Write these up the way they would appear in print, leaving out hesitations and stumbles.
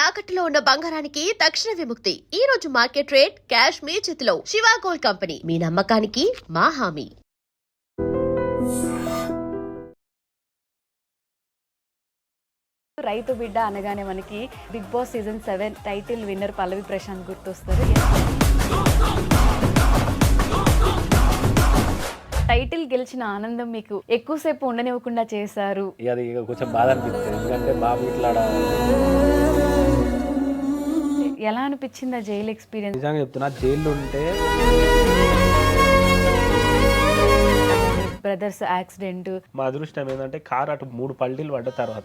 తాకట్టులో ఉన్న బంగారానికి తక్షణ విముక్తి. ఈ రోజు మార్కెట్ రేట్ క్యాష్ మీ చేతిలో. శివ గోల్డ్ కంపెనీ, మీ నమ్మకానికి మా హామీ. రైతు బిడ్డ అనగానే మనకి Bigg Boss season 7 title winner Pallavi Prashanth గుర్తొస్తారు. టైటిల్ గెలిచిన ఆనందం మీకు ఎక్కువసేపు ఉండనివ్వకుండా చేశారు. అది కొంచెం బాధ అనిపిస్తుంది, ఎందుకంటే బాబు ఇట్లా ఎలా అనిపించింది ఆ జైలు ఎక్స్పీరియన్స్? నిజంగా చెప్తున్నా, జైల్లో ఉంటే బ్రదర్స్ యాక్సిడెంట్. మా అదృష్టం ఏంటంటే కారు అటు 3 పల్టీలు పడ్డ తర్వాత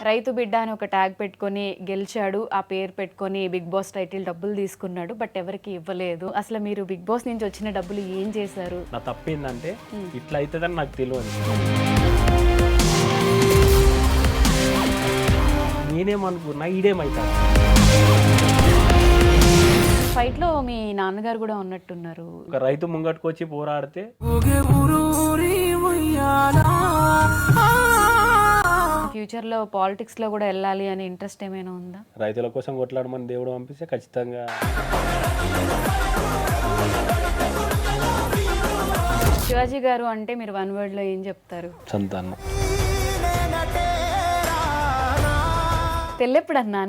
రైతు బిడ్డ అని ఒక ట్యాగ్ పెట్టుకొని గెలిచాడు, ఆ పేరు పెట్టుకొని బిగ్ బాస్ టైటిల్ డబ్బులు తీసుకున్నాడు, బట్ ఎవరికి ఇవ్వలేదు. అసలు మీరు బిగ్ బాస్ నుంచి వచ్చిన డబ్బులు ఏం చేశారు? నా తప్పు ఏంటంటే ఇట్లా అవుతుందని నాకు తెలియదు. నేనేమనుకున్నా ఈడేమవుతాను. ఫైట్ లో మీ నాన్నగారు కూడా ఉన్నట్టున్నారు. ఒక రైతు ముంగట్టుకు వచ్చి పోరాడితే ఫ్యూచర్ లో పాలిటిక్స్ లో కూడా వెళ్ళాలి అనే ఇంట్రెస్ట్ ఏమైనా ఉందా? రైతుల కోసం కొట్లాడమని దేవుడు పంపిస్తే ఖచ్చితంగా. శివాజీ గారు అంటే మీరు వన్ వర్డ్ లో ఏం చెప్తారు? సంతానం. తెల్లెప్పుడు అన్నా?